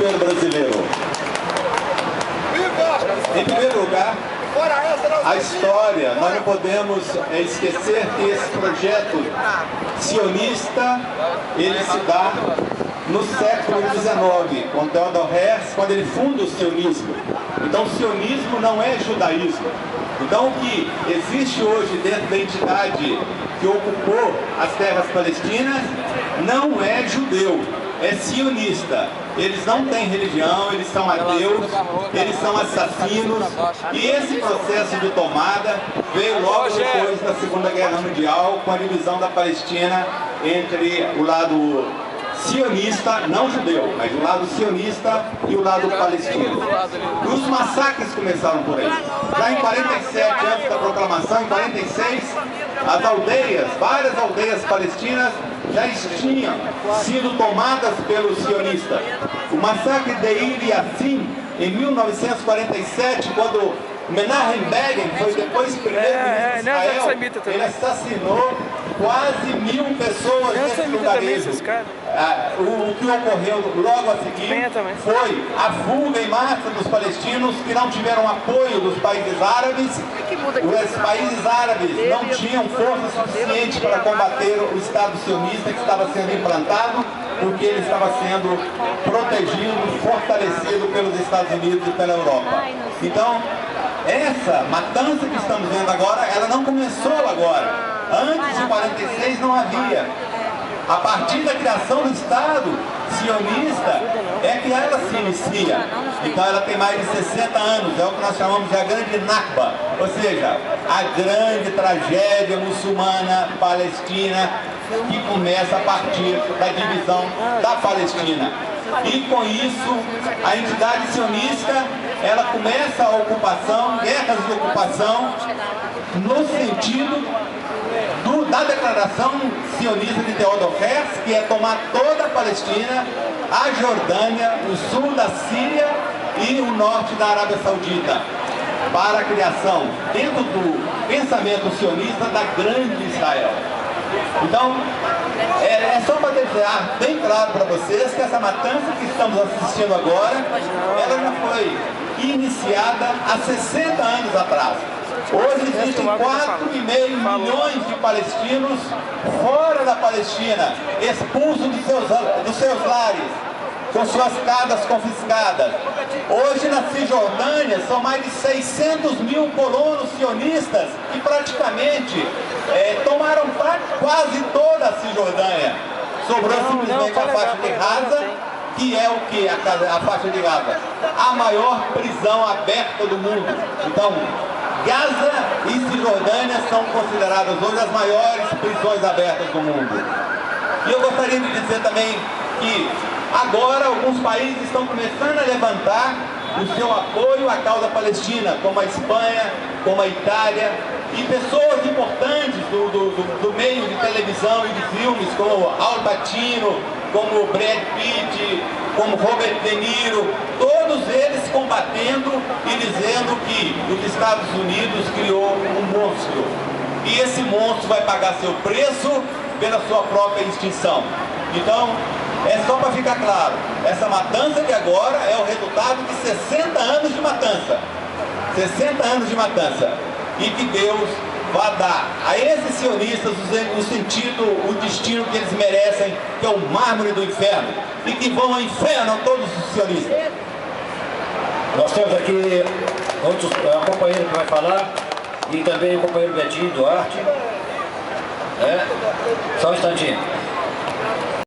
governo brasileiro? Em primeiro lugar, a história. Nós não podemos esquecer que esse projeto sionista, ele se dá no século XIX, com Theodor Herzl, quando ele funda o sionismo. Então, o sionismo não é judaísmo. Então, o que existe hoje dentro da entidade que ocupou as terras palestinas não é judeu, é sionista. Eles não têm religião, eles são ateus, eles são assassinos. E esse processo de tomada veio logo depois da Segunda Guerra Mundial, com a divisão da Palestina entre o lado sionista, não judeu, mas o lado sionista e o lado palestino. E os massacres começaram por aí. Já em 47, antes da proclamação, em 46, as aldeias, várias aldeias palestinas já tinham sido tomadas pelos sionistas. O massacre de Deir Yassin, em 1947, quando Menachem Begin foi depois primeiro-ministro de Israel, ele assassinou quase 1000 pessoas nesse lugarejo. O que ocorreu logo a seguir foi a fuga em massa dos palestinos que não tiveram apoio dos países árabes. Os países árabes não tinham força suficiente para combater o Estado sionista que estava sendo implantado, porque ele estava sendo protegido, fortalecido pelos Estados Unidos e pela Europa. Então, essa matança que estamos vendo agora, ela não começou agora. Antes de 46 não havia. A partir da criação do Estado sionista é que ela se inicia. Então ela tem mais de 60 anos, é o que nós chamamos de a grande Nakba, ou seja, a grande tragédia muçulmana palestina que começa a partir da divisão da Palestina. E com isso, a entidade sionista, ela começa a ocupação, guerras de ocupação, no sentido da declaração sionista de Theodor Herzl, que é tomar toda a Palestina, a Jordânia, o sul da Síria e o norte da Arábia Saudita, para a criação, dentro do pensamento sionista, da grande Israel. Então, é só para deixar bem claro para vocês que essa matança que estamos assistindo agora, ela já foi iniciada há 60 anos atrás. Hoje existem 4,5 milhões de palestinos fora da Palestina, expulsos dos seus lares, com suas casas confiscadas. Hoje na Cisjordânia são mais de 600 mil colonos sionistas que praticamente tomaram quase toda a Cisjordânia. Sobrou simplesmente a faixa de Gaza, que é o que? A faixa de Gaza? A maior prisão aberta do mundo. Então, Gaza e Cisjordânia são consideradas hoje as maiores prisões abertas do mundo. E eu gostaria de dizer também que agora alguns países estão começando a levantar o seu apoio à causa palestina, como a Espanha, como a Itália, e pessoas importantes do meio de televisão e de filmes, como Al Pacino, como Brad Pitt, como Robert De Niro, todos eles combatendo e dizendo que os Estados Unidos criou um monstro. E esse monstro vai pagar seu preço pela sua própria extinção. Então, é só para ficar claro, essa matança de agora é o resultado de 60 anos de matança. 60 anos de matança. E que Deus vai dar a esses sionistas o sentido, o destino que eles merecem, que é o mármore do inferno. E que vão ao inferno todos os sionistas. Nós temos aqui outros companheiro que vai falar, e também o companheiro Betinho Duarte. Só um instantinho.